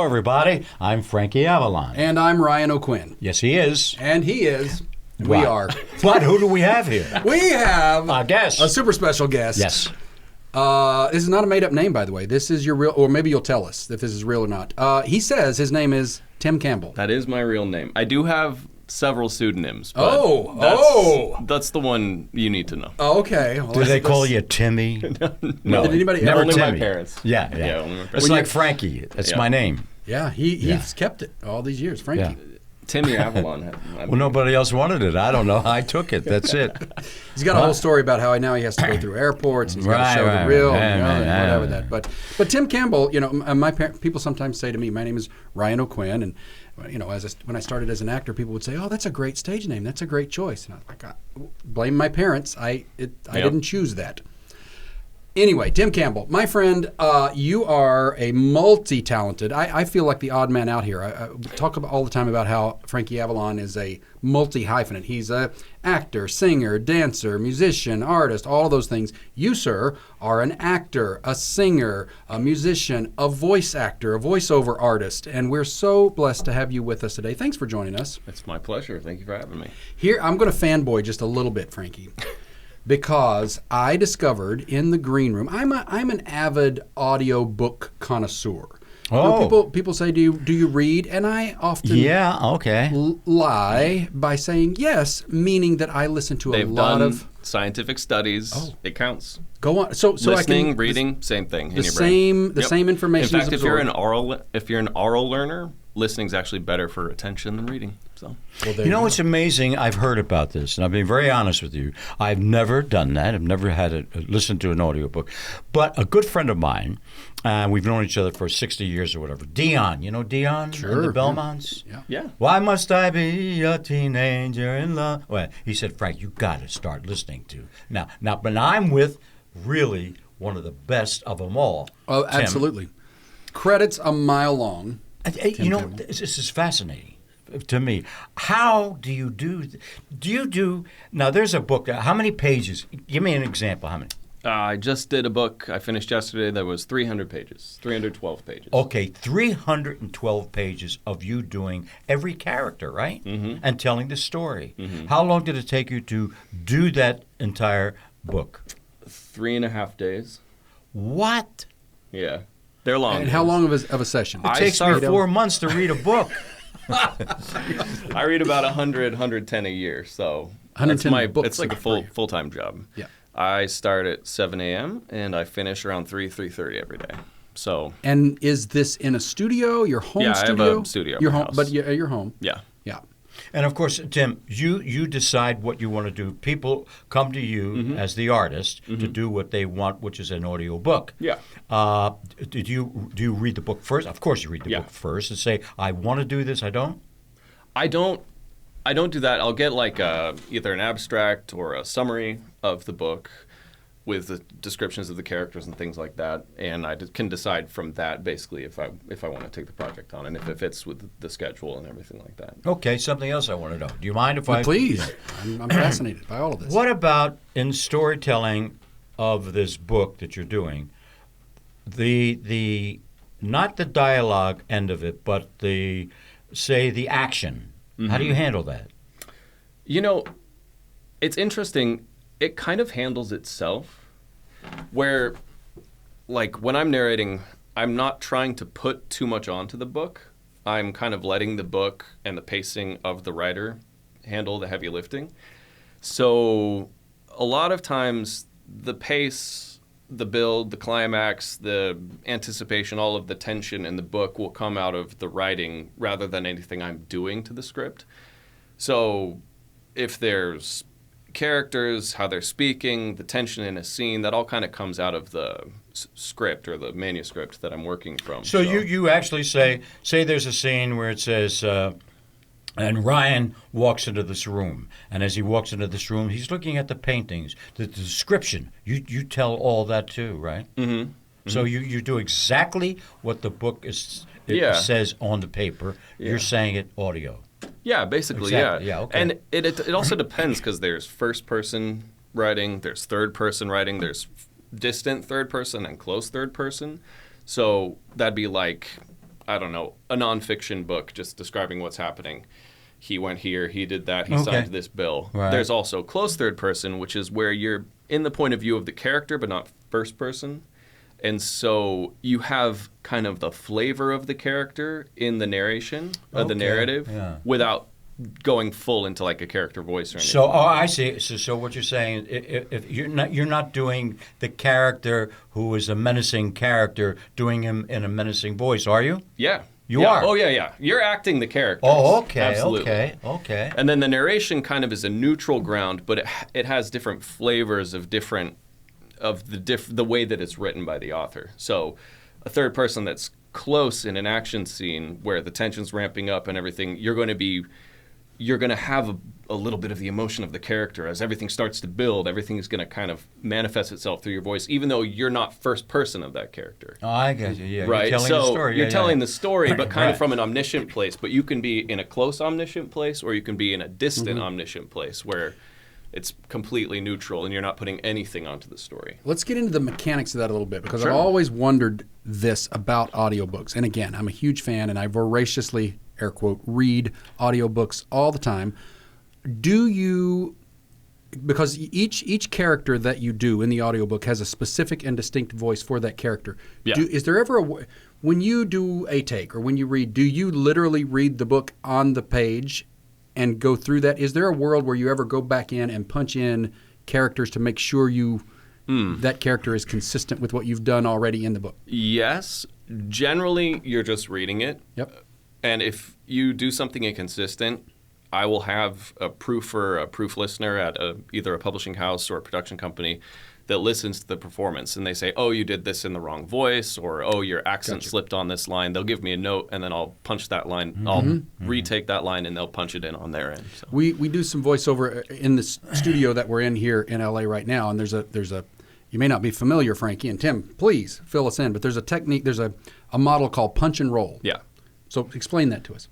Hello, everybody. I'm Frankie Avalon. And I'm Ryan O'Quinn. Yes, he is. And he is. What? We are. What? Who do we have here? We have a guest. A super special guest. Yes. This is not a made-up name, by the way. This is your real, or maybe you'll tell us if this is real or not. He says his name is Tim Campbell. That is my real name. I do have several pseudonyms. But that's the one you need to know. Oh, okay. Well, do they call you Timmy? No. Did anybody never only Timmy. My parents. Yeah. Only my parents. It's like Frankie. That's my name. Yeah, he's kept it all these years, Frankie. Yeah. Timmy Avalon. Well, nobody else wanted it. I don't know. I took it. That's it. He's got a whole story about how now he has to go through airports and he's got to show the real and whatever that. But Tim Campbell, people sometimes say to me, my name is Ryan O'Quinn, and when I started as an actor, people would say, "Oh, that's a great stage name. That's a great choice." And I'm like, blame my parents. I didn't choose that. Anyway, Tim Campbell, my friend, you are a multi-talented. I feel like the odd man out here. I talk all the time about how Frankie Avalon is a multi-hyphenate. He's an actor, singer, dancer, musician, artist, all of those things. You, sir, are an actor, a singer, a musician, a voice actor, a voiceover artist, and we're so blessed to have you with us today. Thanks for joining us. It's my pleasure. Thank you for having me. Here, I'm going to fanboy just a little bit, Frankie. Because I discovered in the green room, I'm an avid audiobook connoisseur. Oh. People say, do you read? And I often lie by saying yes, meaning that I listen to a lot of scientific studies. Oh. It counts. Go on. So listening, I can, reading, same thing in your brain. The same information. In fact, if you're an oral learner, listening is actually better for attention than reading. So, it's amazing. I've heard about this, and I've been very honest with you. I've never done that. I've never had listened to an audiobook. But a good friend of mine, we've known each other for 60 years or whatever, Dion. You know Dion? Sure. And the Belmonts? Yeah. Why must I be a teenager in love? Well, he said, Frank, you got to start listening to. Now, but I'm with really one of the best of them all. Oh, Tim. Absolutely. Credits a mile long. This is fascinating to me. How do you do now there's a book, how many pages? Give me an example. How many? I just did a book I finished yesterday that was 300 pages, 312 pages. Okay, 312 pages of you doing every character, right? Mm-hmm. And telling the story. Mm-hmm. How long did it take you to do that entire book? 3.5 days. What? Yeah. They're long. And how long of a session? It takes me 4 months to read a book. I read about 100, 110 a year, so 110 books. It's like a full-time job. Yeah. I start at 7 a.m. and I finish around 3:30 every day. So. And is this in a studio? Your home studio? Yeah, I have a studio. Your at my home, house. but you're home. Yeah. Yeah. And of course, Tim, you decide what you want to do. People come to you as the artist to do what they want, which is an audio book. Yeah. Do you read the book first? Of course, you read the book first and say, "I want to do this." I don't do that. I'll get like either an abstract or a summary of the book with the descriptions of the characters and things like that, and I can decide from that basically if I want to take the project on and if it fits with the schedule and everything like that. Okay, something else I want to know. Do you mind if Please. I'm fascinated by all of this. What about in storytelling of this book that you're doing, the not the dialogue end of it, but the action? How do you handle that? It's interesting. It kind of handles itself, where, like, when I'm narrating, I'm not trying to put too much onto the book. I'm kind of letting the book and the pacing of the writer handle the heavy lifting. So a lot of times the pace, the build, the climax, the anticipation, all of the tension in the book will come out of the writing rather than anything I'm doing to the script. So if there's characters, how they're speaking, the tension in a scene, that all kind of comes out of the script or the manuscript that I'm working from. So you actually say there's a scene where it says, and Ryan walks into this room, and as he walks into this room, he's looking at the paintings, the description. You tell all that too, right? Mm-hmm. So you do exactly what the book says on the paper. Yeah. You're saying it audio. Yeah, basically, exactly. Yeah. Okay. And it also depends because there's first-person writing, there's third-person writing, there's distant third-person and close third-person. So that'd be like I don't know, a nonfiction book just describing what's happening. He went here, he did that, he signed this bill. Right. There's also close third person, which is where you're in the point of view of the character, but not first person. And so you have kind of the flavor of the character in the narration, the narrative, without going full into like a character voice or anything. So, I see. So what you're saying, if you're not doing the character who is a menacing character, doing him in a menacing voice, are you? Yeah. You are? Oh, yeah. You're acting the character. Oh, okay. Absolutely. Okay. And then the narration kind of is a neutral ground, but it has different flavors of the way that it's written by the author. So a third person that's close in an action scene where the tension's ramping up and everything, you're going to have a little bit of the emotion of the character. As everything starts to build, everything is going to kind of manifest itself through your voice, even though you're not first person of that character. Oh, I get you. Yeah. Right. You're telling the story. You're telling the story, but kind Right. of from an omniscient place. But you can be in a close omniscient place, or you can be in a distant omniscient place where it's completely neutral and you're not putting anything onto the story. Let's get into the mechanics of that a little bit, because Sure. I've always wondered this about audiobooks. And again, I'm a huge fan, and I voraciously, air quote, read audiobooks all the time. Do you, because each character that you do in the audiobook has a specific and distinct voice for that character. Yeah. Is there ever when you do a take or when you read, do you literally read the book on the page and go through that? Is there a world where you ever go back in and punch in characters to make sure that character is consistent with what you've done already in the book? Yes. Generally, you're just reading it. Yep. And if you do something inconsistent, I will have a proof listener at either a publishing house or a production company that listens to the performance, and they say, oh, you did this in the wrong voice, or oh, your accent slipped on this line. They'll give me a note, and then I'll punch that line. I'll retake that line, and they'll punch it in on their end. So. We do some voiceover in the studio that we're in here in LA right now, and there's a you may not be familiar, Frankie, and Tim, please fill us in, but there's a technique, there's a model called punch and roll. Yeah. So explain that to us.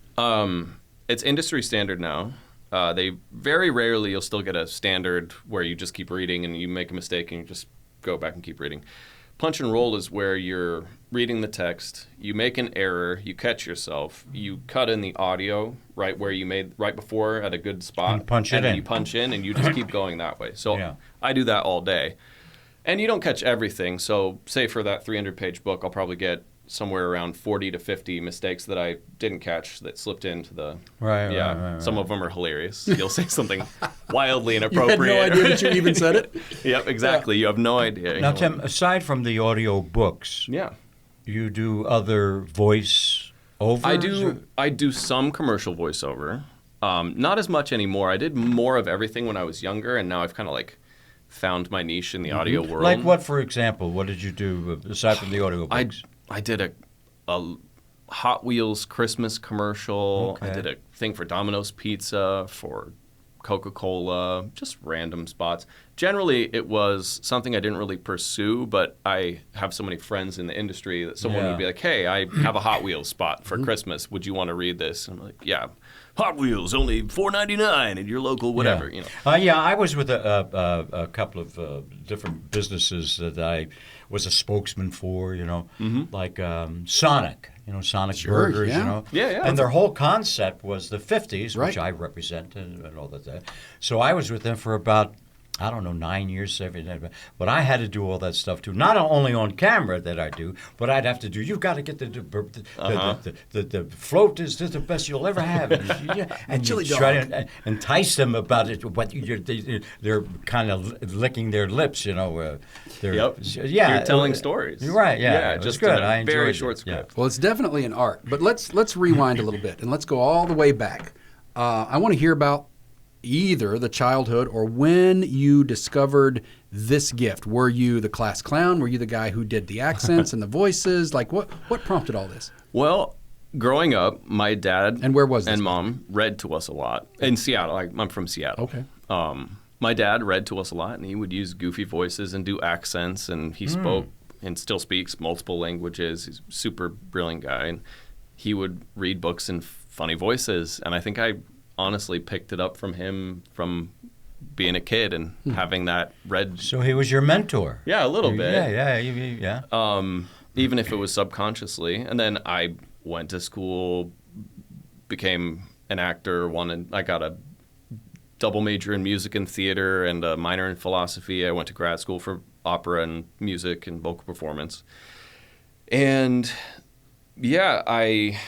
It's industry standard now. They very rarely you'll still get a standard where you just keep reading and you make a mistake and you just go back and keep reading. Punch and roll is where you're reading the text, you make an error, you catch yourself, you cut in the audio right where you made right before at a good spot, And punch it in. then you punch in and you just keep going that way. So Yeah. I do that all day. And you don't catch everything. So say for that 300-page book, I'll probably get somewhere around 40 to 50 mistakes that I didn't catch that slipped into the... Right. Some of them are hilarious. You'll say something wildly inappropriate. You had no idea that you even said it? Yep, exactly. You have no idea. Now, Tim, aside from the audio books, Yeah. you do other voice overs? I do some commercial voiceover. Not as much anymore. I did more of everything when I was younger, and now I've kind of like found my niche in the audio world. Like what, for example? What did you do aside from the audio books? I did a Hot Wheels Christmas commercial. Okay. I did a thing for Domino's Pizza, for Coca-Cola, just random spots. Generally, it was something I didn't really pursue, but I have so many friends in the industry that someone would be like, hey, I have a Hot Wheels spot for Christmas. Would you want to read this? And I'm like, yeah. Hot Wheels, only $4.99 at your local whatever. Yeah. You know. I was with a couple of different businesses that I was a spokesman for, like Sonic, Sonic Sure, Burgers, yeah. Yeah. And their whole concept was the 50s, Right. which I represent and all that. So I was with them for about, 9 years, 7 years. But I had to do all that stuff too. Not only on camera that I do, but I'd have to do. You've got to get the float is the best you'll ever have, and chili you try to entice them about it. But they're kind of licking their lips, Yep. Yeah, You're telling stories. You're right. Yeah, Yeah, it was just good. in a I enjoyed very it. short Yeah. script. Well, it's definitely an art. But let's rewind a little bit and let's go all the way back. I want to hear about either the childhood or when you discovered this gift. Were you the class clown? Were you the guy who did the accents and the voices? Like what prompted all this? Well, growing up, my dad And where was this? and mom read to us a lot in Seattle. I'm from Seattle. Okay. My dad read to us a lot, and he would use goofy voices and do accents, and he spoke and still speaks multiple languages. He's a super brilliant guy, and he would read books in funny voices, and I think I honestly picked it up from him from being a kid and having that read. So he was your mentor. Yeah, a little bit. Yeah. Even if it was subconsciously. And then I went to school, became an actor. I got a double major in music and theater and a minor in philosophy. I went to grad school for opera and music and vocal performance. And yeah, I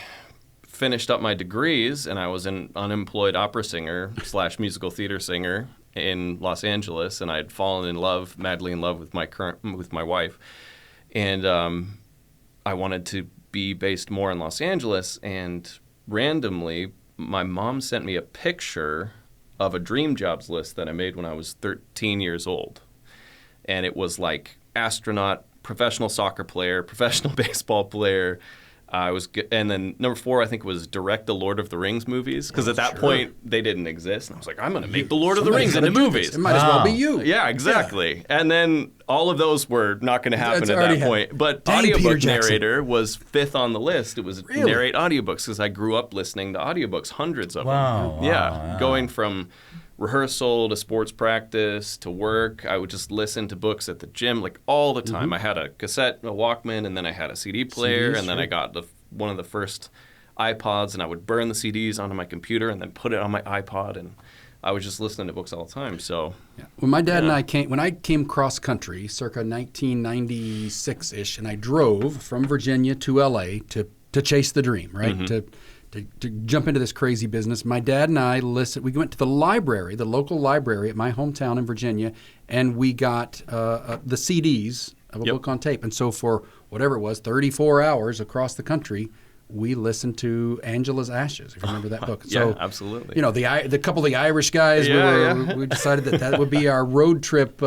finished up my degrees, and I was an unemployed opera singer / musical theater singer in Los Angeles, and I had fallen in love, madly in love with my wife. And I wanted to be based more in Los Angeles, and randomly, my mom sent me a picture of a dream jobs list that I made when I was 13 years old. And it was like astronaut, professional soccer player, professional baseball player. And then number 4, I think, was direct the Lord of the Rings movies, because at that point they didn't exist. And I was like, I'm going to make the Lord of the Rings into movies. It might as well be you. Yeah, exactly. Yeah. And then all of those were not going to happen at that point. But audiobook narrator was 5th on the list. It was narrate audiobooks, because I grew up listening to audiobooks, hundreds of them. Yeah, going from rehearsal to sports practice to work. I would just listen to books at the gym, like all the time. I had a cassette, a Walkman, and then I had a CD player, and then I got one of the first iPods, and I would burn the CDs onto my computer and then put it on my iPod, and I was just listening to books all the time. So when my dad and I came cross country, circa 1996-ish, and I drove from Virginia to LA to chase the dream, right? To jump into this crazy business, my dad and I we went to the library, the local library at my hometown in Virginia, and we got the CDs of a book on tape. And so for whatever it was, 34 hours across the country, we listened to Angela's Ashes, if you remember that book. So, absolutely. You know, the couple of the Irish guys, we decided that would be our road trip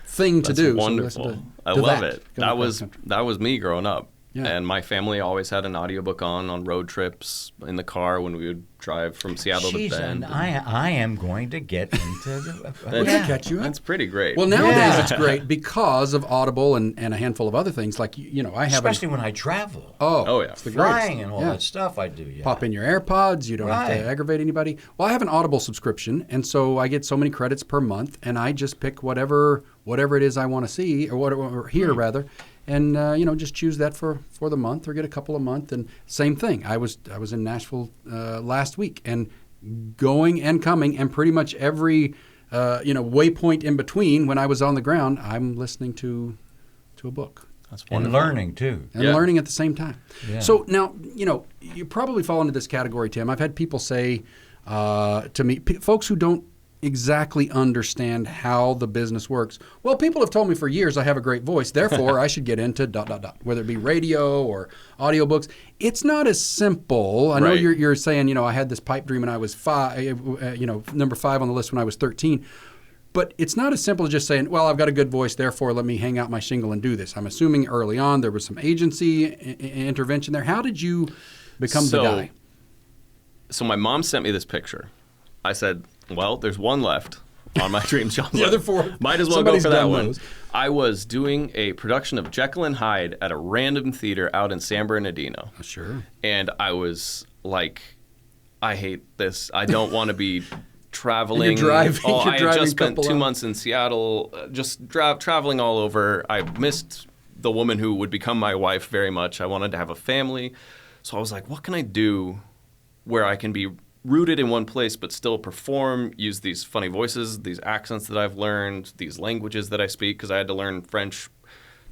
thing to do. Wonderful. So I love it. That was me growing up. Yeah. And my family always had an audiobook on road trips in the car when we would drive from Seattle to Bend. I am going to get into the... catch you up. That's pretty great. Well, nowadays it's great because of Audible and a handful of other things. Like, I have... Especially when I travel. Oh yeah. It's the flying and all that stuff I do. Yeah. Pop in your AirPods. You don't have to aggravate anybody. Well, I have an Audible subscription, and so I get so many credits per month, and I just pick whatever it is I want to see, or hear, rather. And just choose that for the month, or get a couple a month. And same thing. I was in Nashville last week, and going and coming, and pretty much every waypoint in between. When I was on the ground, I'm listening to a book. That's wonderful. And learning too. And learning at the same time. Yeah. So now you probably fall into this category, Tim. I've had people say to me, folks who don't exactly understand how the business works. Well, people have told me for years I have a great voice, therefore I should get into ... whether it be radio or audiobooks. It's not as simple. I know you're saying, I had this pipe dream and I was number 5 on the list when I was 13. But it's not as simple as just saying, well, I've got a good voice, therefore let me hang out my shingle and do this. I'm assuming early on there was some agency intervention there. How did you become the guy? So my mom sent me this picture. I said, well, there's one left on my dream job list. The other 4. Might as well go for that one. I was doing a production of Jekyll and Hyde at a random theater out in San Bernardino. Oh, sure. And I was like, I hate this. I don't want to be traveling. You're driving. I had just spent 2 months in Seattle, just traveling all over. I missed the woman who would become my wife very much. I wanted to have a family. So I was like, what can I do where I can be rooted in one place but still perform, use these funny voices, these accents that I've learned, these languages that I speak, because I had to learn French,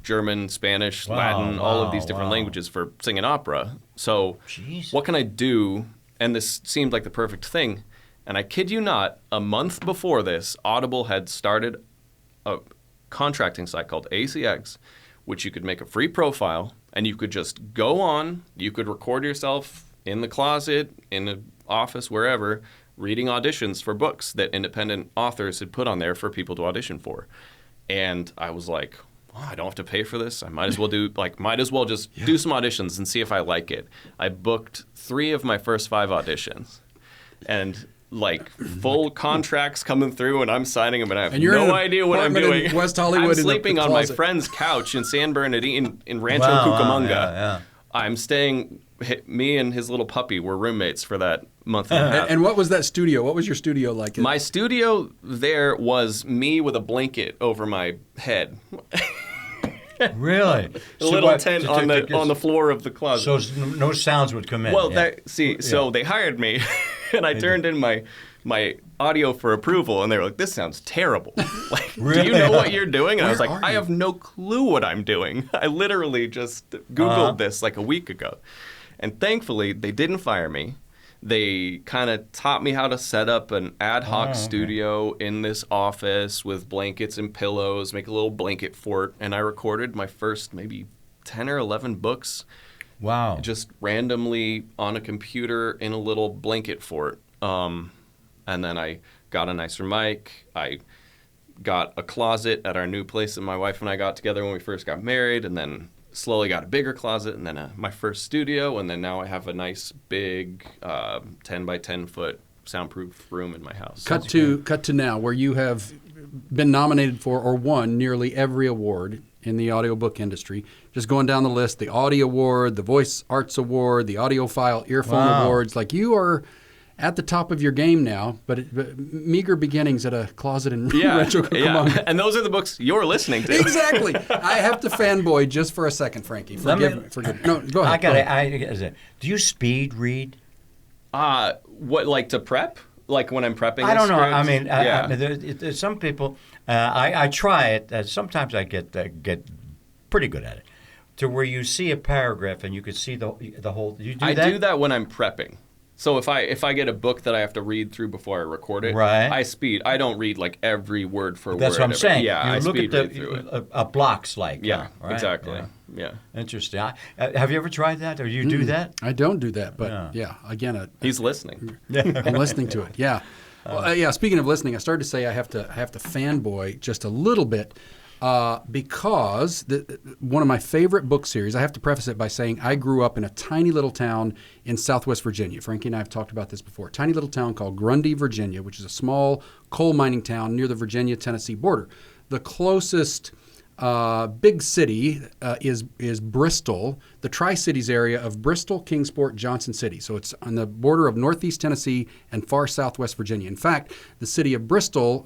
German, Spanish, Latin, all of these different languages for singing opera. So what can I do? And this seemed like the perfect thing. And I kid you not, a month before this, Audible had started a contracting site called ACX, which you could make a free profile, and you could just go on, you could record yourself in the closet, in the office, wherever, reading auditions for books that independent authors had put on there for people to audition for. And I was like, I don't have to pay for this. I might as well just do some auditions and see if I like it. I booked 3 of my first 5 auditions, and full contracts coming through, and I'm signing them, and I have no idea what I'm doing. In West Hollywood, I'm sleeping on my friend's couch in San Bernardino in Rancho Cucamonga. Yeah. I'm staying. Me and his little puppy were roommates for that month and a half. And what was that studio? What was your studio like? My studio there was me with a blanket over my head. Really? A little tent on the floor of the closet. So no sounds would come in. Well, so they hired me, and I turned in my audio for approval, and they were like, "This sounds terrible. Like, Really? do you know what you're doing?" And I was Where like, are "I you?" have no clue what I'm doing. I literally just Googled this like a week ago." And thankfully, they didn't fire me. They kind of taught me how to set up an ad hoc studio in this office with blankets and pillows, make a little blanket fort, and I recorded my first maybe 10 or 11 books. Wow. Just randomly on a computer in a little blanket fort. And then I got a nicer mic. I got a closet at our new place that my wife and I got together when we first got married, and then slowly got a bigger closet, and then my first studio, and then now I have a nice big 10 by 10 foot soundproof room in my house. Cut to now, where you have been nominated for or won nearly every award in the audiobook industry. Just going down the list, the Audio Award, the Voice Arts Award, the Audiophile Earphone Awards. Like, you are at the top of your game now, but meager beginnings at a closet in retro. Come on. And those are the books you're listening to. Exactly. I have to fanboy just for a second, Frankie. Forgive me. No, go ahead. Do you speed read? What, like to prep? Like when I'm prepping? I don't know. script? I mean, there's some people. I try it. Sometimes I get pretty good at it, to where you see a paragraph and you can see the whole. You do I that? do that when I'm prepping. So if I get a book that I have to read through before I record it, right. I speed. I don't read like every word for word. That's what I'm saying. Yeah, you I look speed at read through it. blocks like. Yeah, right? exactly. Yeah. Interesting. Have you ever tried that, or you do that? I don't do that, but again, He's listening. I'm listening to it. Yeah. Well, speaking of listening, I started to say I have to fanboy just a little bit because one of my favorite book series. I have to preface it by saying I grew up in a tiny little town in Southwest Virginia. Frankie and I have talked about this before. A tiny little town called Grundy, Virginia, which is a small coal mining town near the Virginia-Tennessee border. The closest big city is Bristol, the Tri-Cities area of Bristol, Kingsport, Johnson City. So it's on the border of northeast Tennessee and far southwest Virginia. In fact, the city of Bristol,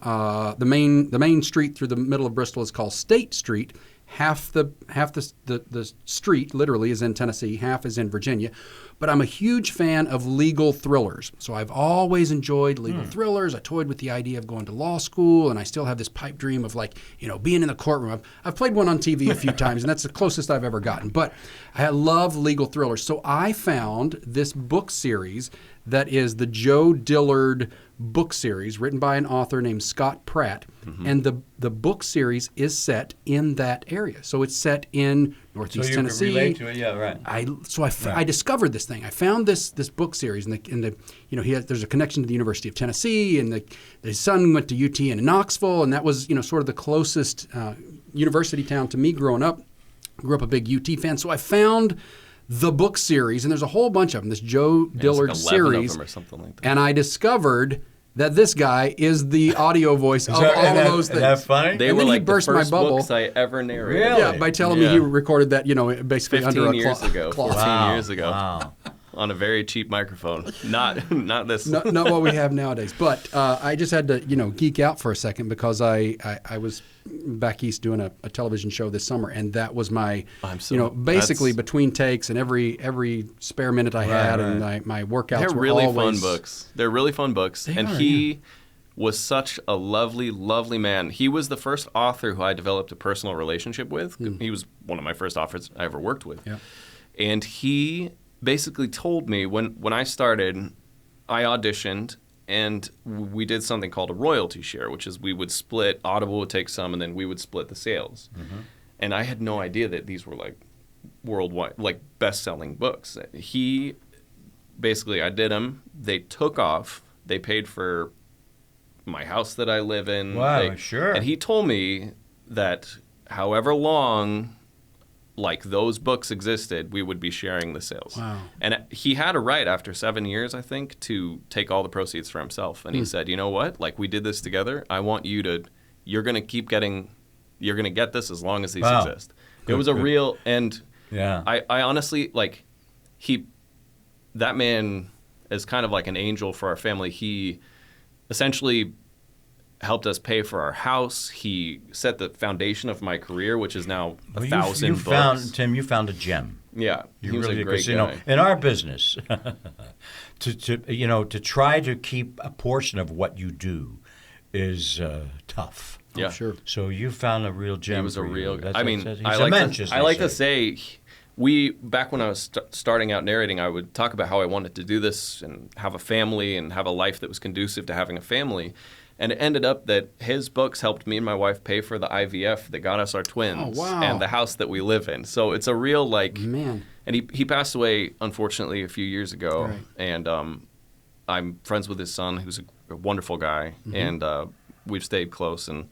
the main street through the middle of Bristol is called State Street. Half the street literally is in Tennessee, half is in Virginia. But I'm a huge fan of legal thrillers. So I've always enjoyed legal thrillers. I toyed with the idea of going to law school, and I still have this pipe dream of being in the courtroom. I've played one on TV a few times, and that's the closest I've ever gotten. But I love legal thrillers. So I found this book series that is the Joe Dillard book series written by an author named Scott Pratt. Mm-hmm. And the book series is set in that area. So it's set in northeast Tennessee. So you can relate to it, yeah, right. I discovered this thing. I found this book series, and there's a connection to the University of Tennessee, and the son went to UT in Knoxville, and that was sort of the closest university town to me growing up. Grew up a big UT fan, so I found the book series, and there's a whole bunch of them. This Joe Dillard like 11 series, of them or something like that. And I discovered that this guy is the audio voice of all of those things. Isn't that funny? They and were then he like burst the first my bubble. books I ever narrated. Really? Yeah, by telling me he recorded that, basically 15 under a years ago. cloth. 14 years ago. Wow. On a very cheap microphone. Not this. Not what we have nowadays. But I just had to, geek out for a second because I was back east doing a television show this summer, and that was my, basically between takes and every spare minute I had, and my workouts They're were really always... fun books. They're really fun books. He was such a lovely, lovely man. He was the first author who I developed a personal relationship with. He was one of my first authors I ever worked with. Yeah. And he basically told me when I started, I auditioned, and we did something called a royalty share, which is we would split, Audible would take some, and then we would split the sales. Mm-hmm. And I had no idea that these were like worldwide, like best-selling books. He basically, I did them. They took off. They paid for my house that I live in. Wow, sure. And he told me that however long like those books existed, we would be sharing the sales. Wow. And he had a right after 7 years, I think, to take all the proceeds for himself. And he said, you know what? Like, we did this together. I want you to, you're going to get this as long as these exist. Good, it was a real, and I honestly, like, that man is kind of like an angel for our family. He essentially helped us pay for our house. He set the foundation of my career, which is now 1,000 books. Tim, you found a gem. Yeah, You he was really a great did, 'cause, guy. in our business, to try to keep a portion of what you do is tough. Yeah, Sure. So you found a real gem. he was a for you. real guy. He's I a like mensch, to, as I they like to say, back when I was starting out narrating, I would talk about how I wanted to do this and have a family and have a life that was conducive to having a family. And it ended up that his books helped me and my wife pay for the IVF that got us our twins Oh, wow. and the house that we live in. So it's a real Man. And he passed away, unfortunately, a few years ago. Right. And I'm friends with his son, who's a wonderful guy. And we've stayed close. And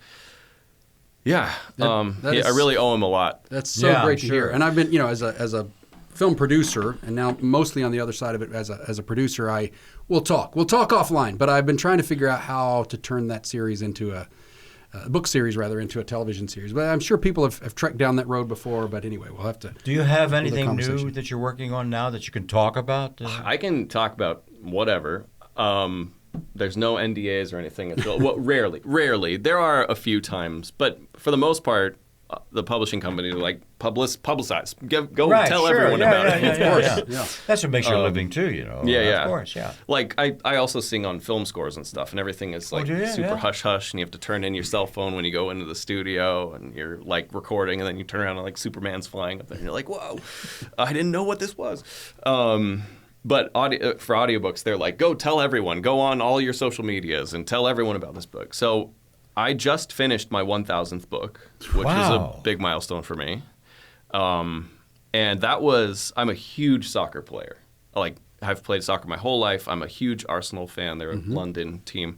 yeah, that is- I really owe him a lot. That's so Yeah, great to sure. hear. And I've been, as a film producer, and now mostly on the other side of it as a producer, we'll talk offline. But I've been trying to figure out how to turn that series into a book series, rather, into a television series. But I'm sure people have trekked down that road before. But anyway, we'll have to. Do you have the anything new conversation. that you're working on now that you can talk about? I can talk about whatever. There's no NDAs or anything. Well, rarely. There are a few times, but for the most part, the publishing company are like, publicize. Go Right, tell sure. everyone about it. Of course. Yeah. That's what makes your living too, Yeah. Of course, yeah. Like, I also sing on film scores and stuff, and everything is like do you? super Yeah. hush-hush, and you have to turn in your cell phone when you go into the studio, and you're like recording, and then you turn around and like Superman's flying up there, and you're like, whoa, I didn't know what this was. But for audiobooks, they're like, go tell everyone, go on all your social medias and tell everyone about this book. So I just finished my 1,000th book, which was Wow. a big milestone for me. And that was, I'm a huge soccer player. Like, I've played soccer my whole life. I'm a huge Arsenal fan. They're a London team.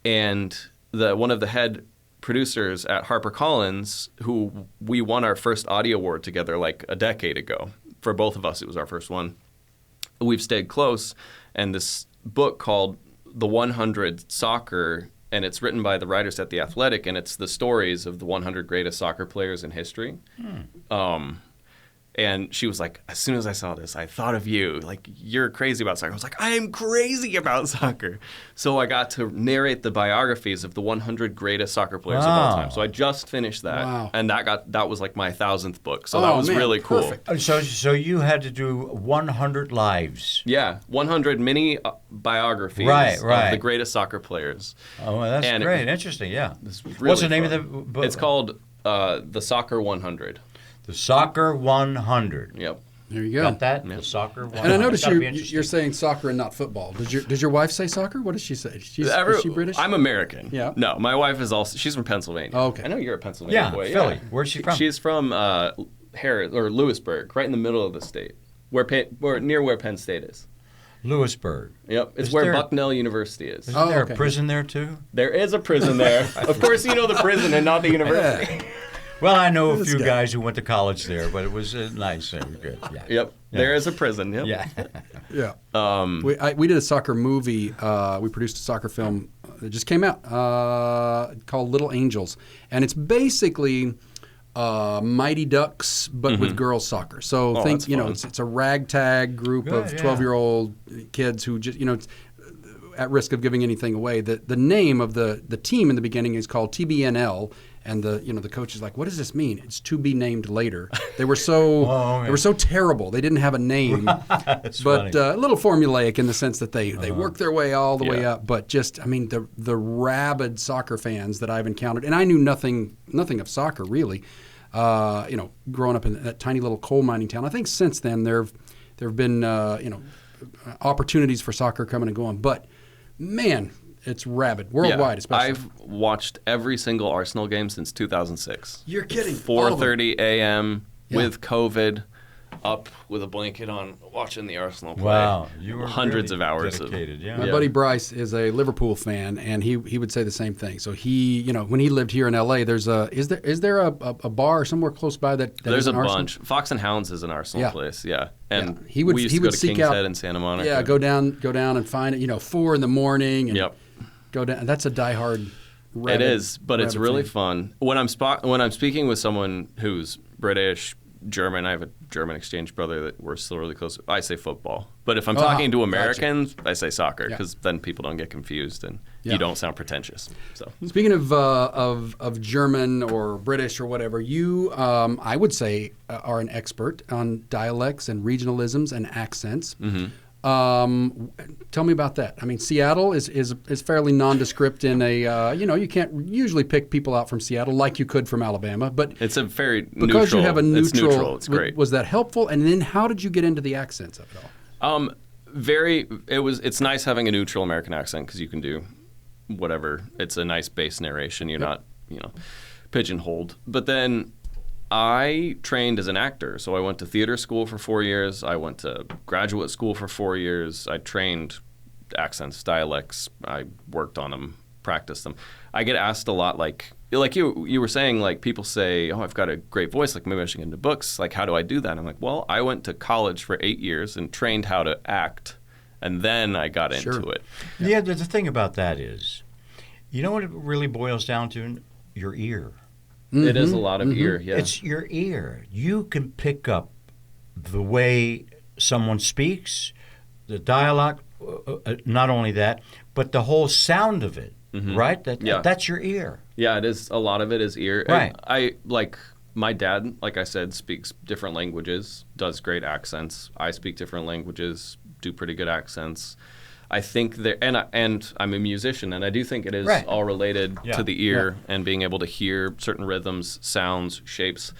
And one of the head producers at HarperCollins, who we won our first audio award together like a decade ago. For both of us, it was our first one. We've stayed close, and this book called The 100 Soccer, and it's written by the writers at The Athletic, and it's the stories of the 100 greatest soccer players in history. And she was like, as soon as I saw this, I thought of you. Like, you're crazy about soccer. I was like, I am crazy about soccer. So I got to narrate the biographies of the 100 greatest soccer players of all Wow. time. So I just finished that. Wow. And that was like my 1,000th book. So that was man, really cool. perfect. So you had to do 100 lives. Yeah, 100 mini biographies Right. of the greatest soccer players. Oh, well, that's And it- great. Interesting, yeah. Really What's the name fun. of the book? It's called The Soccer 100. The Soccer 100. Yep. There you go. Got that? The Soccer 100. And I noticed That'd be you're interesting. saying soccer and not football. Does your wife say soccer? What does she say? Is she British? I'm American. Yeah. No, my wife is also. She's from Pennsylvania. Oh, okay. I know you're a Pennsylvania Yeah, boy. Philly. Where's she from? She's from Lewisburg, right in the middle of the state, near where Penn State is. Lewisburg. Yep, it's Is where there- Bucknell University is. Isn't there okay. a prison there too? There is a prison there. Of course, you know the prison and not the university. Well, I know a This few guy. guys who went to college there, but it was nice. It was good. Yeah. Yep, Yeah. there is a prison. Yep. Yeah. Yeah. We did a soccer movie. We produced a soccer film that just came out called Little Angels, and it's basically Mighty Ducks, but with girls soccer. So think that's fun. it's a ragtag group of Good, yeah. 12-year-old kids who just at risk of giving anything away. The name of the team in the beginning is called TBNL. And the coach is like, what does this mean? It's to be named later. They were so Oh, okay. they were so terrible. They didn't have a name, That's but funny. a little formulaic in the sense that they work their way all the way Yeah. up. But just the rabid soccer fans that I've encountered, and I knew nothing of soccer really. Growing up in that tiny little coal mining town. I think since then there have been opportunities for soccer coming and going. But man, it's rabid worldwide, especially. I've watched every single Arsenal game since 2006. You're kidding. All of them. 4:30 a.m. Yeah. with COVID, up with a blanket on, watching the Arsenal play. Wow. You were hundreds really of hours dedicated. Yeah. My buddy Bryce is a Liverpool fan, and he would say the same thing. So he, when he lived here in L.A., is there a bar somewhere close by that There's is a an Arsenal? bunch. Fox and Hounds is an Arsenal Yeah. place, yeah. And Yeah. He would- we used he to go would to seek King's out- Head in Santa Monica. Yeah, go down and find it. 4 in the morning. And Yep. Go down. That's a diehard. It is, but it's rabid really fan. fun. When I'm speaking with someone who's British, German. I have a German exchange brother that we're still really close. I say football. But if I'm talking to Americans, I say soccer because then people don't get confused and you don't sound pretentious. So speaking of German or British or whatever, you I would say are an expert on dialects and regionalisms and accents. Tell me about that. I mean, Seattle is fairly nondescript in a you can't usually pick people out from Seattle like you could from Alabama, but it's a very because neutral. you have a neutral. It's neutral. It's great. Was that helpful? And then how did you get into the accents of it all? It's nice having a neutral American accent because you can do whatever. It's a nice base narration. You're not pigeonholed. But then I trained as an actor, so I went to theater school for 4 years. I went to graduate school for 4 years. I trained accents, dialects. I worked on them, practiced them. I get asked a lot, like you were saying, like people say, "Oh, I've got a great voice. Like maybe I should get into books. Like how do I do that?" I'm like, "Well, I went to college for 8 years and trained how to act, and then I got into it." Yeah, the thing about that is, you know what it really boils down to? Your ear. It is a lot of ear, yeah. It's your ear. You can pick up the way someone speaks, the dialogue, not only that, but the whole sound of it, right? That's your ear. Yeah, it is. A lot of it is ear. Right. I like my dad, like I said, speaks different languages, does great accents. I speak different languages, do pretty good accents. I think that, and I'm a musician, and I do think it is all related to the ear and being able to hear certain rhythms, sounds, shapes.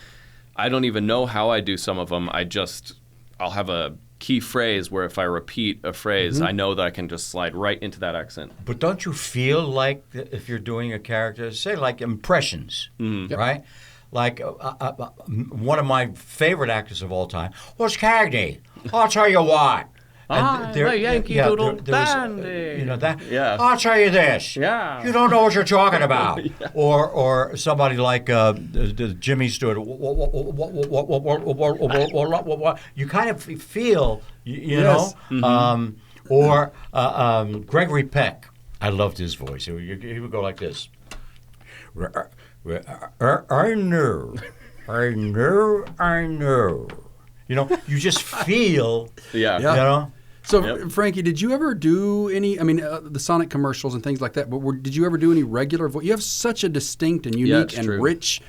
I don't even know how I do some of them. I'll have a key phrase where if I repeat a phrase, I know that I can just slide right into that accent. But don't you feel like if you're doing a character, say like impressions, right? Like one of my favorite actors of all time was Cagney. I'll tell you what. Yankee Doodle Dandy. Yeah. I'll tell you this. Yeah. You don't know what you're talking about. Or somebody like Jimmy Stewart. You kind of feel, you know. Or Gregory Peck. I loved his voice. He would go like this. I know. You know, you just feel. You know. So, Frankie, did you ever do any, I mean, the Sonic commercials and things like that, but did you ever do any regular voice? You have such a distinct and unique and rich,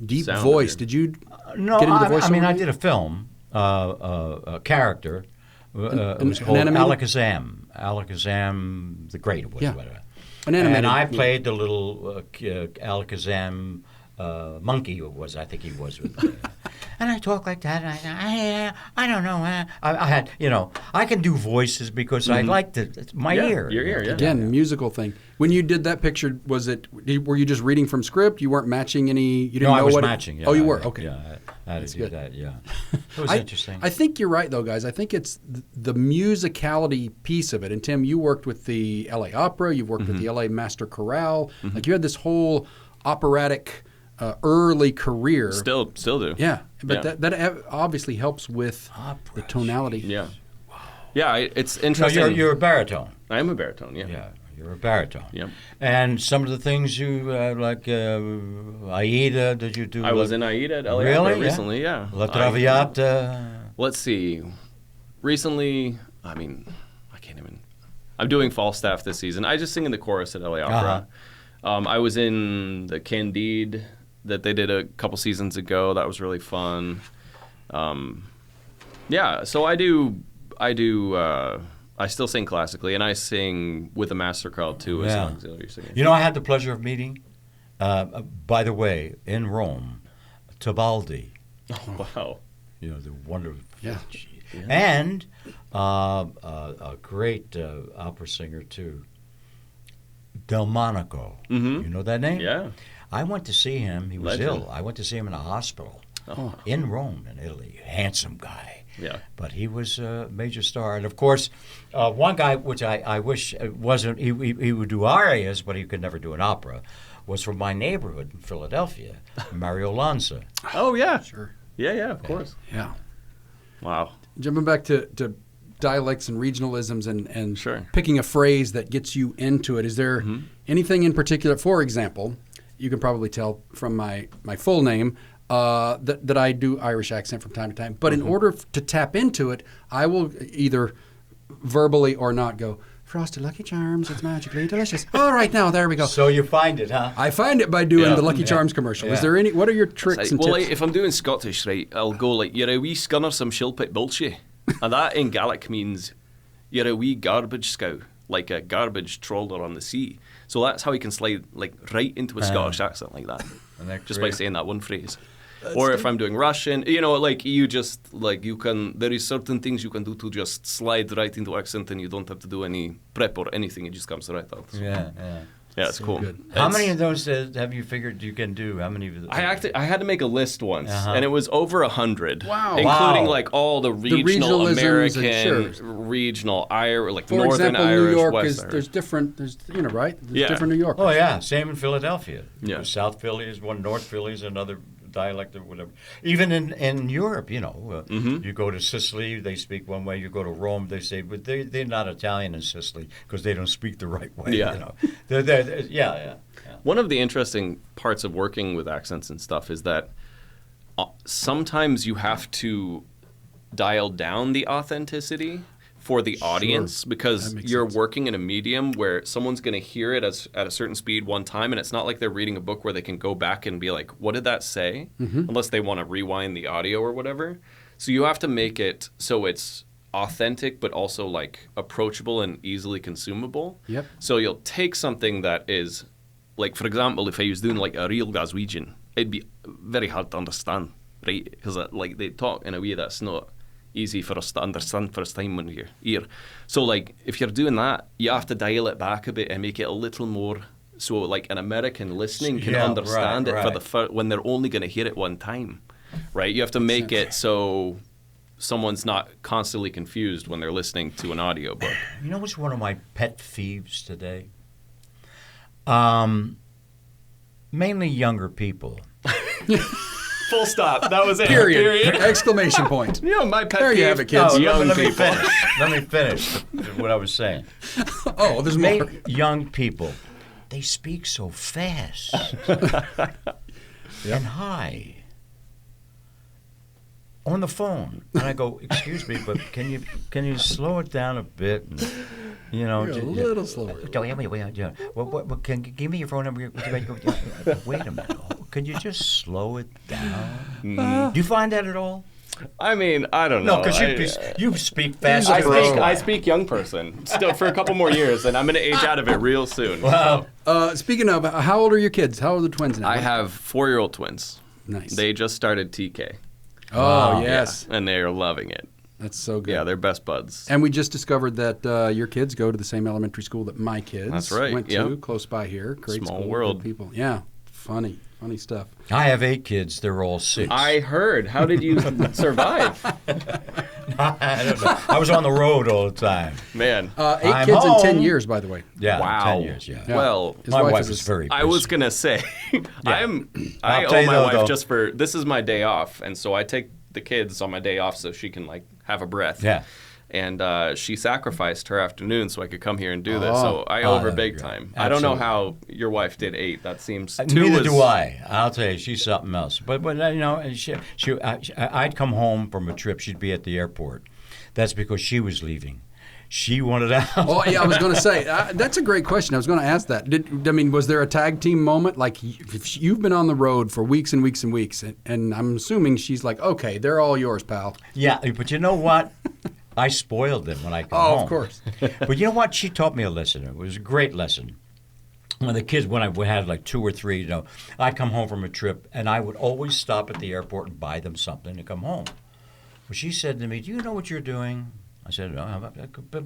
deep voice. Did you get into voiceover? I mean, I did a film, a character. It was called Alakazam. Alakazam the Great. And I played the little Alakazam monkey, I think he was. And I talk like that. And I don't know. I had, I can do voices because I like my ear. Your ear, Again, musical thing. When you did that picture, were you just reading from script? You weren't matching any? You didn't know I was what matching. Oh, you were? Okay. Yeah, I had to do that, yeah. It was interesting. I think you're right, though, guys. I think it's the musicality piece of it. And, Tim, you worked with the L.A. Opera. You've worked with the L.A. Master Chorale. Like, you had this whole operatic early career. Still do. Yeah, but that obviously helps with the tonality. Yeah. Wow. Yeah, it's interesting. So you're a baritone. I am a baritone, yeah. Yeah, you're a baritone. Yep. And some of the things you, like Aida, did you do? I was in Aida at LA really? recently, yeah. La Traviata. Let's see. Recently, I mean, I can't even. I'm doing Falstaff this season. I just sing in the chorus at LA Opera. I was in the Candide that they did a couple seasons ago. That was really fun. So I still sing classically, and I sing with a master chorale too as an auxiliary singer. You know, I had the pleasure of meeting, by the way, in Rome, Tebaldi. Oh, wow. The wonderful. Yeah. And a great opera singer too, Delmonico. You know that name? Yeah. I went to see him. He was Legend. ill. I went to see him in a hospital in Rome, in Italy. Handsome guy. Yeah. But he was a major star. And, of course, one guy, which I wish wasn't, he would do arias, but he could never do an opera, was from my neighborhood in Philadelphia, Mario Lanza. Oh, yeah. Sure. Yeah, of course. Yeah. Wow. Jumping back to dialects and regionalisms and Sure. picking a phrase that gets you into it, is there anything in particular, for example, you can probably tell from my full name, that I do Irish accent from time to time. But in order to tap into it, I will either verbally or not go, Frosted Lucky Charms, it's magically delicious. All right, now, there we go. So you find it, huh? I find it by doing the Lucky Charms commercial. Yeah. Is there what are your tricks and Well, tips? like, if I'm doing Scottish, right, I'll go like, you're a wee scunner some shilpit bulshy. And that in Gaelic means you're a wee garbage scow, like a garbage trawler on the sea. So that's how he can slide like right into a Scottish accent like that. Just by saying that one phrase. Or if I'm doing Russian, like you just, like you can, there is certain things you can do to just slide right into accent and you don't have to do any prep or anything. It just comes right out. So, Yeah. yeah, it's cool. Good. How many of those have you figured you can do? How many of those? I had to make a list once, and it was over 100. Wow. Including Wow. like all the regional regionalisms American, and sure. regional Irish, like For Northern example, Irish, New York West is Irish. there's different. There's right. There's Yeah. different New York. Oh, yeah. Same in Philadelphia. Yeah. South Philly is one, North Philly is another dialect or whatever. Even in Europe, you go to Sicily, they speak one way. You go to Rome, they say, but they're not Italian in Sicily because they don't speak the right way. Yeah. Yeah. One of the interesting parts of working with accents and stuff is that sometimes you have to dial down the authenticity for the audience because you're working in a medium where someone's going to hear it at a certain speed one time, and it's not like they're reading a book where they can go back and be like, what did that say? Unless they want to rewind the audio or whatever. So you have to make it so it's authentic but also like approachable and easily consumable. Yep. So you'll take something that is, like, for example, if I was doing like a real Glaswegian, it'd be very hard to understand, right? Because like they talk in a way that's not easy for us to understand first time when you're here. So like if you're doing that, you have to dial it back a bit and make it a little more so like an American listening can understand it for when they're only going to hear it one time, right? You have to make it so someone's not constantly confused when they're listening to an audiobook. You know what's one of my pet peeves today? Mainly younger people. Full stop. That was it. Period. Exclamation point. My pet There you peeve. have it, kids. Young let me people. finish. Let me finish what I was saying. Oh, there's more. Young people, they speak so fast and high on the phone, and I go, "Excuse me, but can you slow it down a bit?" And, You're a little slower. What, can give me your phone number? Wait a minute. Could you just slow it down? Do you find that at all? I mean, I don't know. No, because you speak fast. I speak young person still for a couple more years, and I'm going to age out of it real soon. Wow. Speaking of, how old are your kids? How old are the twins now? I have 4-year-old twins. Nice. They just started TK. Oh, yes. And they are loving it. That's so good. Yeah, they're best buds. And we just discovered that your kids go to the same elementary school that my kids That's right, went to, close by here. Great Small school, world. good people. Yeah, funny stuff. I have 8 kids. They're all 6. I heard. How did you survive? I don't know. I was on the road all the time. Man. 8 I'm kids home. in 10 years, by the way. Yeah, Wow. 10 years, yeah. Well, His my wife wife is is a- very busy. I was going to say, I I'll tell owe you my though, wife though. just for, this is my day off, and so I take the kids on my day off so she can, like, have a breath. Yeah. And she sacrificed her afternoon so I could come here and do this. Oh. So I owe her that'd big be great. time. I don't know Absolutely. how your wife did 8. That seems Neither do I. I'll tell you, she's something else. But I'd come home from a trip. She'd be at the airport. That's because she was leaving. She wanted out. Oh, yeah, I was going to say, that's a great question. I was going to ask that. Was there a tag team moment? Like, if you've been on the road for weeks and weeks and weeks, and I'm assuming she's like, okay, they're all yours, pal. Yeah, but you know what? I spoiled them when I come home. Oh, of course. But you know what? She taught me a lesson. It was a great lesson. When the kids, when I had like 2 or 3, I'd come home from a trip, and I would always stop at the airport and buy them something to come home. Well, she said to me, "Do you know what you're doing?" I said, "I'm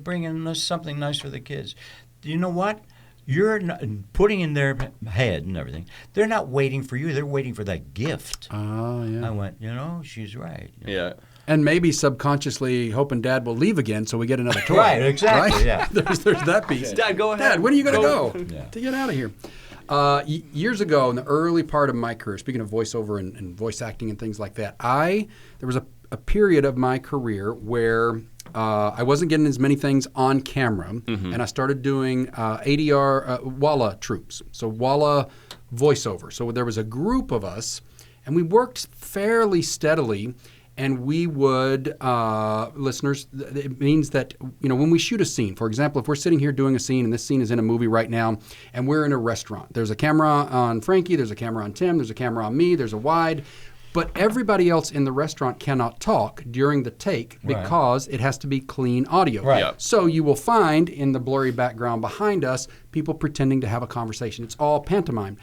bringing something nice for the kids." Do you know what? You're not, putting in their head and everything. They're not waiting for you. They're waiting for that gift. Oh, yeah. I went, she's right. Yeah. And maybe subconsciously hoping Dad will leave again so we get another toy. Right, exactly, Right? yeah. there's that piece. Dad, go ahead. Dad, when are you going to go? Yeah. To get out of here. Years ago, in the early part of my career, speaking of voiceover and voice acting and things like that, there was a period of my career where I wasn't getting as many things on camera, and I started doing ADR Walla troops, so Walla voiceover. So there was a group of us, And we worked fairly steadily. And we would, listeners, it means that, when we shoot a scene, for example, if we're sitting here doing a scene and this scene is in a movie right now and we're in a restaurant, there's a camera on Frankie, there's a camera on Tim, there's a camera on me, there's a wide, but everybody else in the restaurant cannot talk during the take because it has to be clean audio. Right. Yep. So you will find in the blurry background behind us people pretending to have a conversation. It's all pantomime.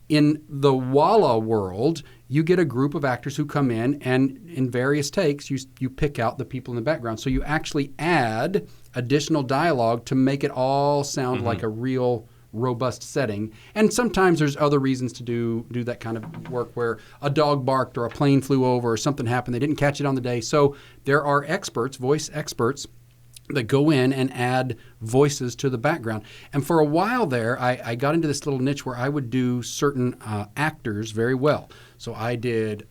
In the Walla world, you get a group of actors who come in, and in various takes, you pick out the people in the background. So you actually add additional dialogue to make it all sound like a real robust setting. And sometimes there's other reasons to do that kind of work where a dog barked or a plane flew over or something happened. They didn't catch it on the day. So there are experts, voice experts, that go in and add voices to the background. And for a while there, I got into this little niche where I would do certain actors very well. So I did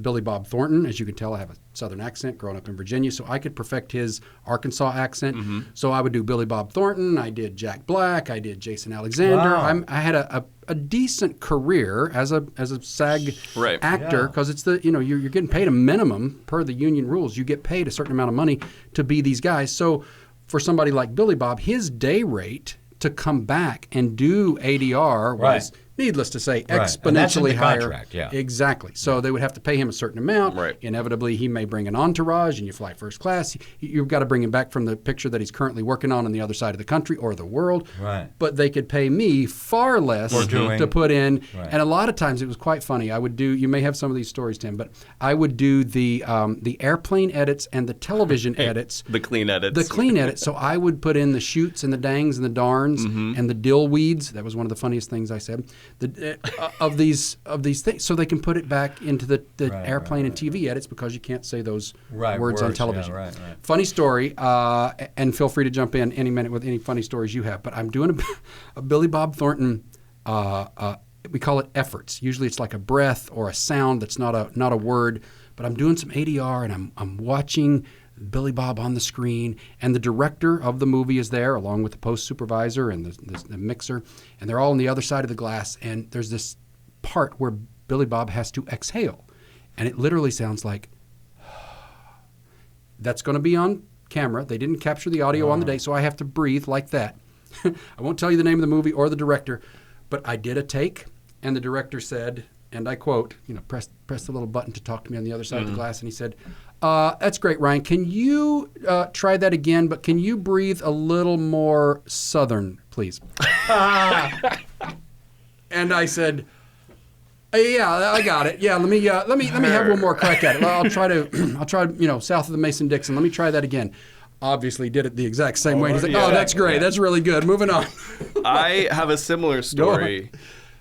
Billy Bob Thornton. As you can tell, I have a Southern accent growing up in Virginia, so I could perfect his Arkansas accent. So I would do Billy Bob Thornton. I did Jack Black. I did Jason Alexander. Wow. I had a decent career as a SAG actor because it's you're getting paid a minimum per the union rules. You get paid a certain amount of money to be these guys. So for somebody like Billy Bob, his day rate to come back and do ADR was, needless to say, exponentially higher. Contract, Exactly. So they would have to pay him a certain amount. Right. Inevitably, he may bring an entourage, and you fly first class. You've got to bring him back from the picture that he's currently working on the other side of the country or the world. Right. But they could pay me far less to put in. Right. And a lot of times it was quite funny. I would do. You may have some of these stories, Tim, but I would do the airplane edits and the television edits. The clean edits. The clean edits. So I would put in the shoots and the dangs and the darns and the dill weeds. That was one of the funniest things I said. Of these things, so they can put it back into the airplane and TV edits because you can't say those words on television. Funny story, and feel free to jump in any minute with any funny stories you have. But I'm doing a Billy Bob Thornton. We call it efforts. Usually it's like a breath or a sound that's not a word. But I'm doing some ADR and I'm watching Billy Bob on the screen, and the director of the movie is there along with the post supervisor and the mixer, and they're all on the other side of the glass, and there's this part where Billy Bob has to exhale, and it literally sounds like that's going to be on camera. They didn't capture the audio on the day, so I have to breathe like that. I won't tell you the name of the movie or the director, but I did a take, and the director said, and I quote, press the little button to talk to me on the other side of the glass, and he said, that's great, Ryan. Can you try that again, but can you breathe a little more Southern, please? And I said, yeah, I got it. Yeah, let me have one more crack at it. I'll try south of the Mason-Dixon. Let me try that again. Obviously did it the exact same way. He's like, that's great. That's really good. Moving on. I have a similar story.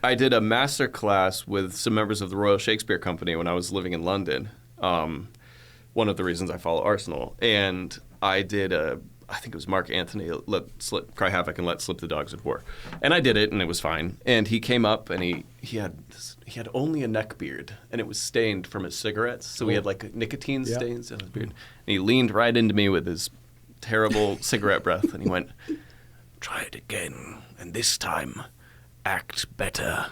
I did a master class with some members of the Royal Shakespeare Company when I was living in London. One of the reasons I follow Arsenal. And I did I think it was Mark Antony, Cry Havoc and Let Slip the Dogs at War. And I did it, and it was fine. And he came up, and he had only a neck beard, and it was stained from his cigarettes. So he had like nicotine stains in his beard. And he leaned right into me with his terrible cigarette breath, and he went, "Try it again, and this time, act better."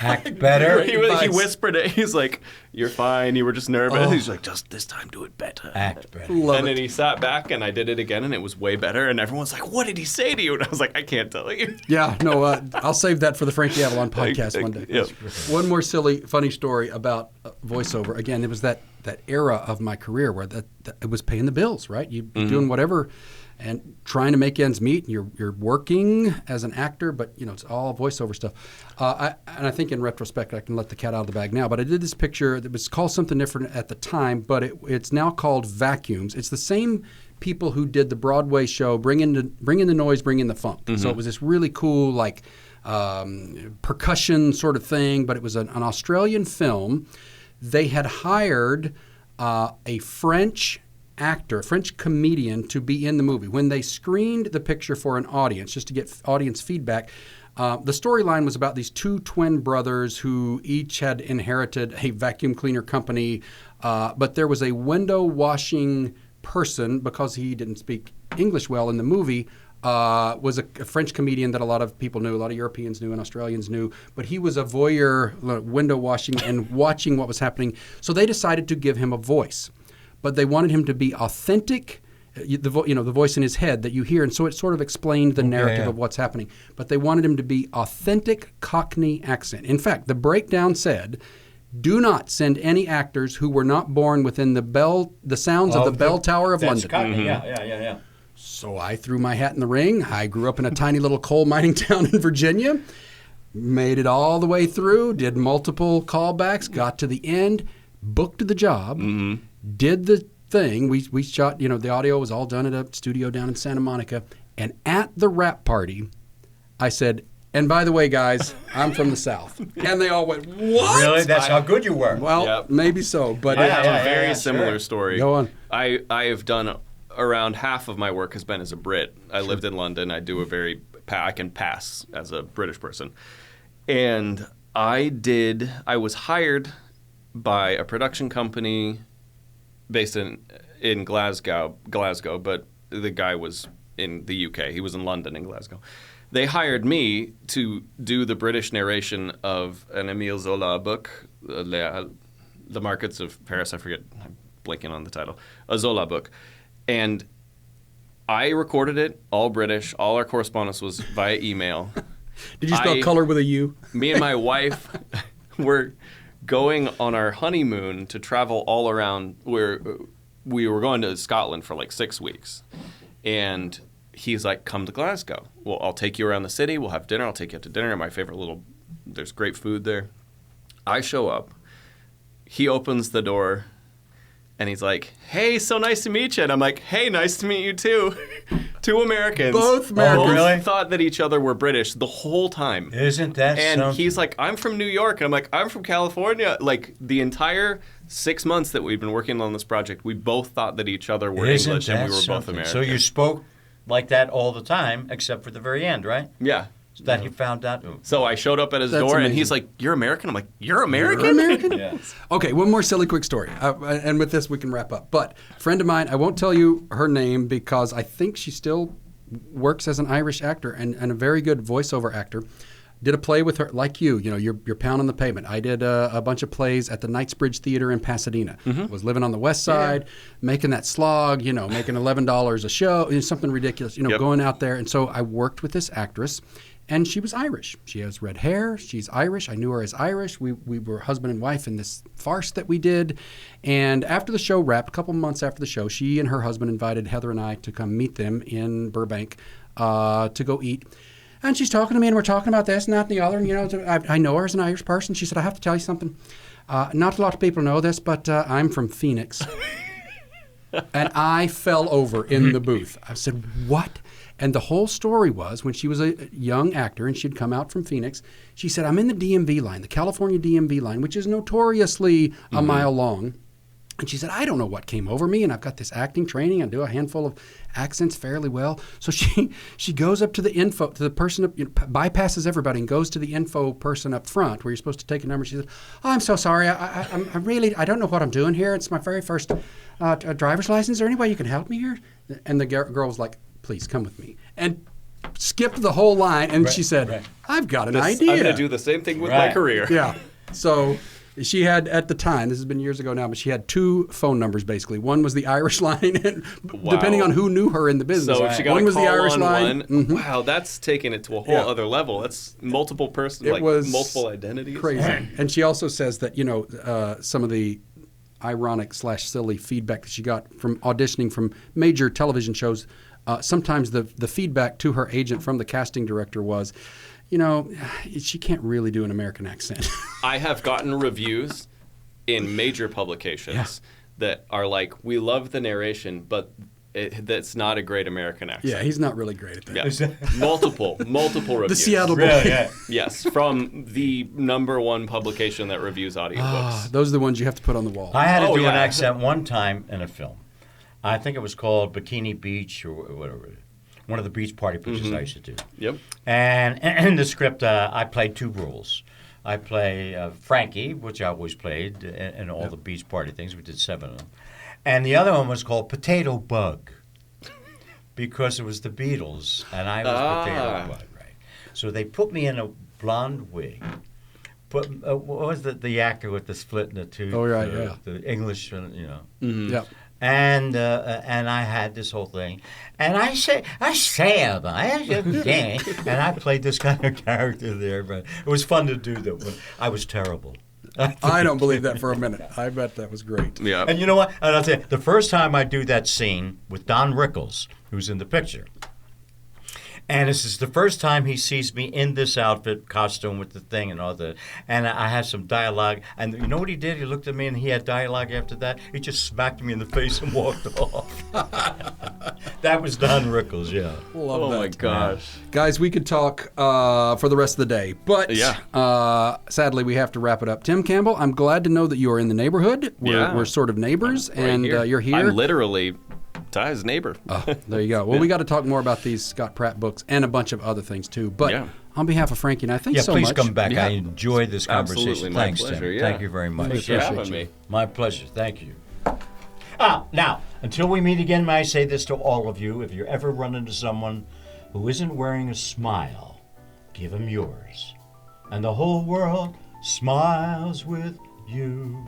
Act better? He whispered it. He's like, "You're fine. You were just nervous." He's like, "Just this time, do it better." Act better. And then he sat back, and I did it again, and it was way better. And everyone's like, "What did he say to you?" And I was like, "I can't tell you." Yeah, no, I'll save that for the Frankie Avalon podcast one day. Yep. One more funny story about voiceover. Again, it was that era of my career where that it was paying the bills, right? You're doing whatever and trying to make ends meet. And you're working as an actor, but it's all voiceover stuff. And I think in retrospect, I can let the cat out of the bag now. But I did this picture that was called something different at the time, but it's now called Vacuums. It's the same people who did the Broadway show Bring in the Noise, Bring in the Funk. So it was this really cool like percussion sort of thing, but it was an Australian film. They had hired a French actor, a French comedian, to be in the movie. When they screened the picture for an audience, just to get audience feedback, the storyline was about these two twin brothers who each had inherited a vacuum cleaner company, but there was a window washing person, because he didn't speak English well in the movie, was a French comedian that a lot of people knew, a lot of Europeans knew and Australians knew, but he was a voyeur, window washing and watching what was happening. So they decided to give him a voice, but they wanted him to be authentic, the voice in his head that you hear, and so it sort of explained the narrative of what's happening. But they wanted him to be authentic Cockney accent. In fact, the breakdown said, do not send any actors who were not born within the sounds of the bell tower of London. Cockney. Yeah. So I threw my hat in the ring. I grew up in a tiny little coal mining town in Virginia, made it all the way through, did multiple callbacks, got to the end, booked the job, did the thing. We shot, the audio was all done at a studio down in Santa Monica. And at the wrap party, I said, and by the way, guys, I'm from the South. And they all went, what? Really? That's how good you were. Well, maybe so. But I have a very similar story. Go on. I have done around half of my work has been as a Brit. I lived in London. I can pass as a British person. And I was hired by a production company based in Glasgow, but the guy was in the UK. He was in London, in Glasgow. They hired me to do the British narration of an Émile Zola book, The Markets of Paris. I forget, I'm blanking on the title. A Zola book. And I recorded it, all British. All our correspondence was via email. Did you spell color with a U? Me and my wife were going on our honeymoon to travel all around where we were going to Scotland for like 6 weeks. And he's like, come to Glasgow. Well, I'll take you around the city. We'll have dinner. I'll take you out to dinner. My favorite there's great food there. I show up. He opens the door and he's like, hey, so nice to meet you. And I'm like, hey, nice to meet you too. Two Americans. Both Americans. Both thought that each other were British the whole time. Isn't that And something? he's like, I'm from New York. And I'm like, I'm from California. Like the entire 6 months that we've been working on this project, we both thought that each other were Isn't English and that we were both something? American. So you spoke like that all the time, except for the very end, right? Yeah. So that he found out. So I showed up at his That's door, and amazing. he's like, "You're American." I'm like, "You're American?" You're American? Yeah. Okay, one more silly quick story. And with this, we can wrap up. But a friend of mine, I won't tell you her name because I think she still works as an Irish actor and a very good voiceover actor. Did a play with her, like you're pounding the pavement. I did a bunch of plays at the Knightsbridge Theater in Pasadena. Was living on the west side, making that slog, making $11 a show, something ridiculous, going out there. And so I worked with this actress, and she was Irish. She has red hair. She's Irish. I knew her as Irish. We were husband and wife in this farce that we did. And after the show wrapped, a couple months after the show, she and her husband invited Heather and I to come meet them in Burbank to go eat. And she's talking to me, and we're talking about this and that and the other. And, I know her as an Irish person. She said, I have to tell you something. Not a lot of people know this, but I'm from Phoenix. And I fell over in the booth. I said, what? And the whole story was when she was a young actor and she'd come out from Phoenix, she said, I'm in the DMV line, the California DMV line, which is notoriously a mile long. And she said, I don't know what came over me, and I've got this acting training. I do a handful of accents fairly well. So she goes up to the person, bypasses everybody and goes to the info person up front where you're supposed to take a number. She said, oh, I'm so sorry. I don't know what I'm doing here. It's my very first driver's license. Is there any way you can help me here? And the girl was like, please come with me. And skipped the whole line. And she said, I've got an idea. I'm going to do the same thing with my career. Yeah. So she had, at the time, this has been years ago now, but she had two phone numbers basically. One was the Irish line, and depending on who knew her in the business. So if she got one a was call the Irish on line. one, wow, that's taking it to a whole other level. That's multiple person, It was multiple identities. Crazy. And she also says that, some of the ironic / silly feedback that she got from auditioning from major television shows, sometimes the feedback to her agent from the casting director was, she can't really do an American accent. I have gotten reviews in major publications that are like, we love the narration, but that's not a great American accent. Yeah, he's not really great at that. Yeah. multiple reviews. The Seattle Boy. Really? Yes, from the #1 publication that reviews audiobooks. Those are the ones you have to put on the wall. I had to do an accent one time in a film. I think it was called Bikini Beach or whatever. One of the beach party pictures I used to do. Yep. And in the script, I played two roles. I play Frankie, which I always played in all the beach party things. We did 7 of them. And the other one was called Potato Bug. because it was the Beatles, and I was Potato Bud, right? So they put me in a blonde wig. But what was the actor with the split in the tooth? Oh, right, yeah. The English, Mm-hmm. Yep. And I had this whole thing, and I say, and I played this kind of character there, but it was fun to do that. But I was terrible. I don't believe that for a minute. I bet that was great. Yeah. And you know what? And I'll tell you, the first time I do that scene with Don Rickles, who's in the picture, and this is the first time he sees me in this outfit, costume with the thing and all that. And I had some dialogue. And you know what he did? He looked at me and he had dialogue after that. He just smacked me in the face and walked off. That was Don Rickles, yeah. Love that. My gosh. Guys, we could talk for the rest of the day, but sadly we have to wrap it up. Tim Campbell, I'm glad to know that you are in the neighborhood. We're sort of neighbors, and you're here. I'm literally Ty's neighbor. There you go. Well, we got to talk more about these Scott Pratt books and a bunch of other things too. But on behalf of Frankie and I, thanks so much. Yeah, please come back. I enjoyed this conversation. Absolutely, Thanks, my pleasure. Tim. Yeah. Thank you very much. Thanks for having me. My pleasure. Thank you. Now, until we meet again, may I say this to all of you. If you ever run into someone who isn't wearing a smile, give him yours. And the whole world smiles with you.